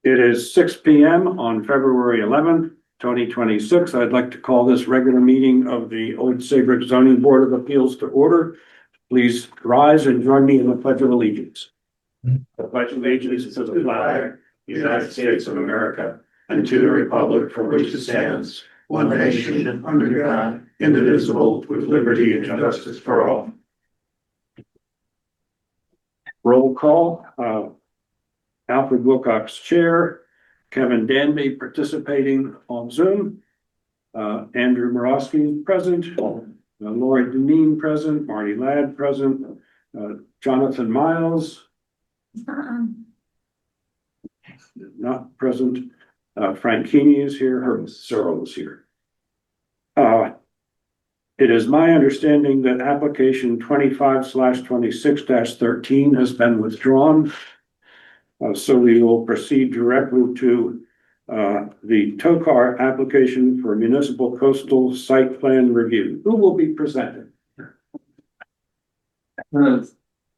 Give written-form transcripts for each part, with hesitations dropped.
It is 6 p.m. on February 11th, 2026. I'd like to call this regular meeting of the Old Saybrook Zoning Board of Appeals to order. Please rise and join me in the Pledge of Allegiance. The Pledge of Allegiance to the flag, United States of America, and to the republic for which it stands, one nation, under God, indivisible, with liberty and justice for all. Roll call. Alfred Wilcox, Chair. Kevin Danby participating on Zoom. Andrew Morosky present. Lori Deneen present. Marty Ladd present. Jonathan Miles not present. Frank Keeney is here. Herb Searle is here. It is my understanding that application 25/26-13 has been withdrawn. So we will proceed directly to the TOCAR application for municipal coastal site plan review. Who will be presenting? Good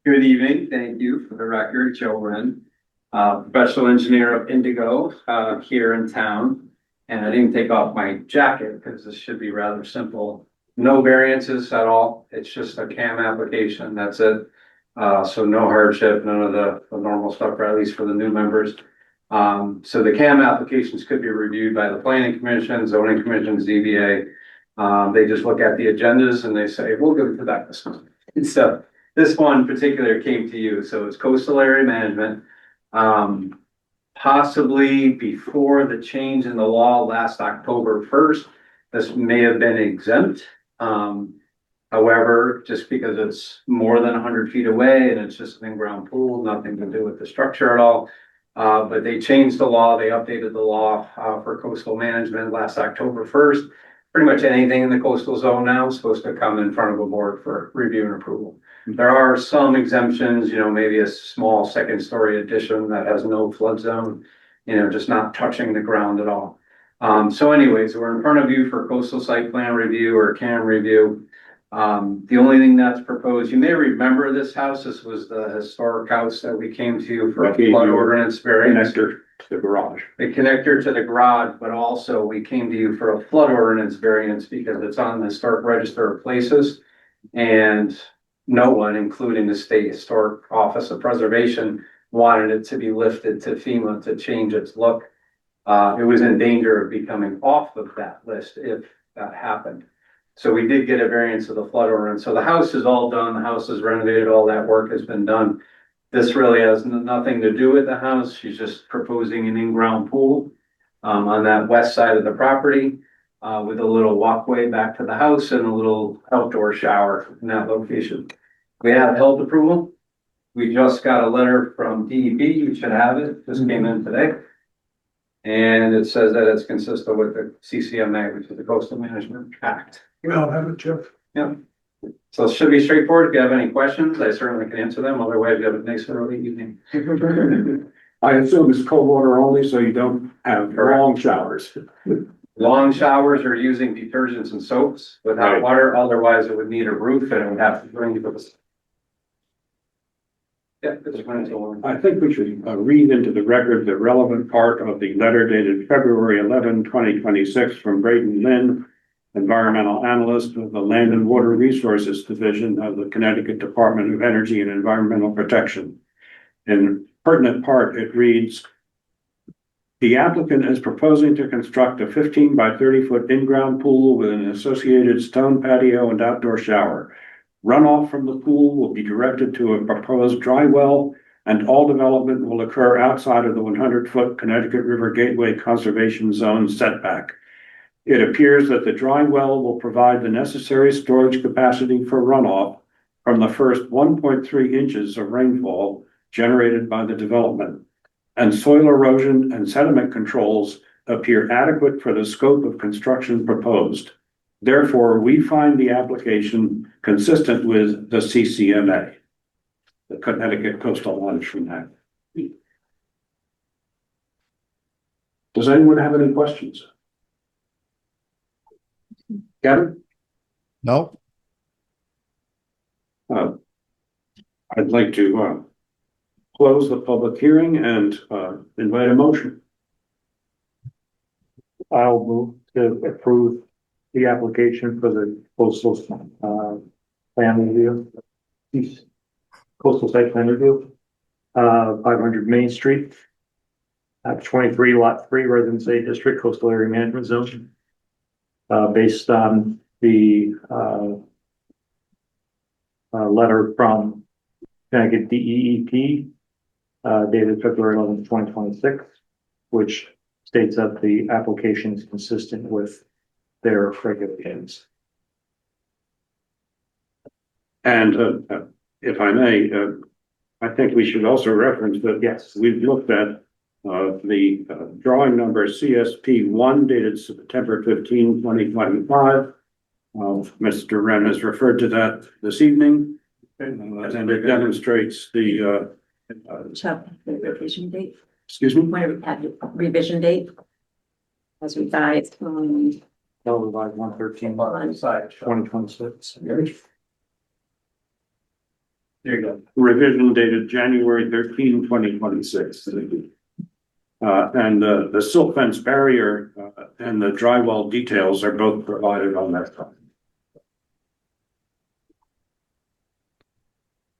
evening. Thank you. For the record, Joe Wren, professional engineer of Indigo here in town. And I didn't take off my jacket because this should be rather simple. No variances at all. It's just a CAM application. That's it. So no hardship, none of the normal stuff, or at least for the new members. So the CAM applications could be reviewed by the Planning Commission, Zoning Commission, ZBA. They just look at the agendas and they say, we'll give it to that this one. And so this one in particular came to you. So it's coastal area management. Possibly before the change in the law last October 1st, this may have been exempt. However, just because it's more than 100 feet away and it's just an in-ground pool, nothing to do with the structure at all. But they changed the law, they updated the law for coastal management last October 1st. Pretty much anything in the coastal zone now is supposed to come in front of a board for review and approval. There are some exemptions, you know, maybe a small second-story addition that has no flood zone, you know, just not touching the ground at all. So anyways, we're in front of you for coastal site plan review or CAM review. The only thing that's proposed, you may remember this house. This was the historic house that we came to for a flood ordinance variance. Connector to the garage. The connector to the garage, but also we came to you for a flood ordinance variance because it's on the historic register of places. And no one, including the State Historic Office of Preservation, wanted it to be lifted to FEMA to change its look. It was in danger of becoming off of that list if that happened. So we did get a variance of the flood ordinance. So the house is all done. The house is renovated. All that work has been done. This really has nothing to do with the house. She's just proposing an in-ground pool on that west side of the property with a little walkway back to the house and a little outdoor shower in that location. We have health approval. We just got a letter from DEP. You should have it. Just came in today. And it says that it's consistent with the CCMA, which is the Coastal Management Act. Well, have it, Jeff. Yeah. So it should be straightforward. If you have any questions, I certainly can answer them. Otherwise, you have a nice early evening. I assume it's cold water only, so you don't have long showers. Long showers are using detergents and soaps without Right. water. Otherwise, it would need a roof and it would have to bring you. Yeah, it's going to one. I think we should read into the record the relevant part of the letter dated February 11, 2026 from Braden Lynn, environmental analyst of the Land and Water Resources Division of the Connecticut Department of Energy and Environmental Protection. In pertinent part, it reads, the applicant is proposing to construct a 15 by 30 foot in-ground pool with an associated stone patio and outdoor shower. Runoff from the pool will be directed to a proposed dry well, and all development will occur outside of the 100-foot Connecticut River Gateway Conservation Zone setback. It appears that the dry well will provide the necessary storage capacity for runoff from the first 1.3 inches of rainfall generated by the development, and soil erosion and sediment controls appear adequate for the scope of construction proposed. Therefore, we find the application consistent with the CCMA, the Connecticut Coastal Management Act. Does anyone have any questions? Kevin? No. I'd like to close the public hearing and, invite a motion. I'll move to approve the application for the coastal, plan review. Coastal site plan review, 500 Main Street. 23 lot 3 Residence A District Coastal Area Management Zone. Based on the, letter from Connecticut DEEP, dated February 11th, 2026, which states that the application is consistent with their regulations. And, if I may, I think we should also reference that Yes. we've looked at the drawing number CSP 1 dated September 15, 2025. Mr. Wren has referred to that this evening. And it demonstrates the, Chuck, the revision date, excuse me? where we had the revision date. As revised, Revised 113, on 2026. There you go. Revision dated January 13, 2026. And the silt fence barrier and the drywall details are both provided on that side.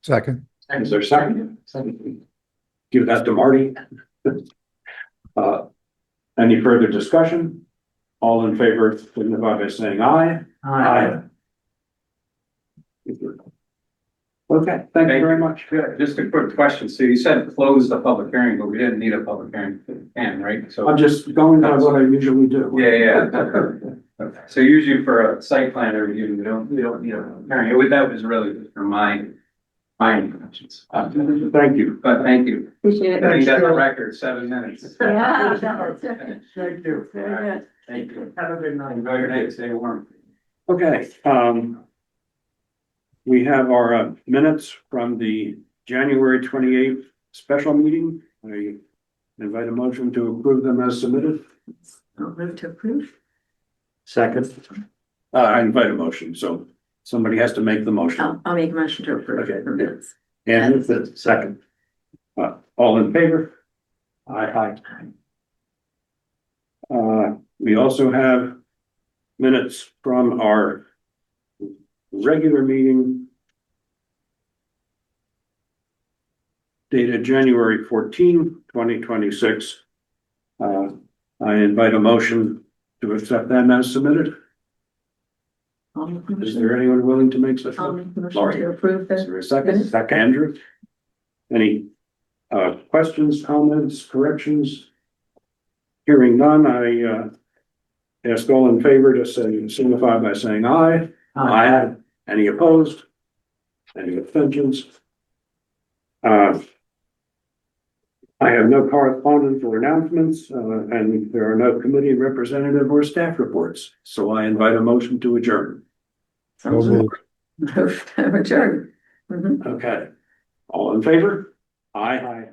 Second. Is there a second? Give that to Marty. Any further discussion? All in favor, signify by saying aye. Aye. Okay, thank you very much. Good. Just a quick question. So you said close the public hearing, but we didn't need a public hearing, and right? So I'm just going by what I usually do. yeah. So usually for a site plan review, we don't need a public hearing. That was really just for my intentions. Thank you. But thank you. appreciate You got the it. record, 7 minutes. Yeah. Thank you. Very good. Thank you. Have a good night. Enjoy your day. Stay warm. Okay, we have our minutes from the January 28th special meeting. I invite a motion to approve them as submitted. I'll move to approve. Second. I invite a motion, so somebody has to make the motion. I'll make a motion to approve Okay. the minutes. And it's the second. All in favor? Aye. We also have minutes from our regular meeting dated January 14, 2026. I invite a motion to accept them as submitted. I'll make a Is motion. there anyone willing to make such a I'll motion? make a motion Laurie. to approve Is the, there a second? Minutes. Second, Andrew. Any questions, comments, corrections? Hearing none, I ask all in favor to say, signify by saying aye. Aye. Any opposed? Any abstentions? I have no correspondence or announcements, and there are no committee representative or staff reports, so I invite a motion to adjourn. So moved. move to adjourn. Mhm. Okay, all in favor? Aye. Aye.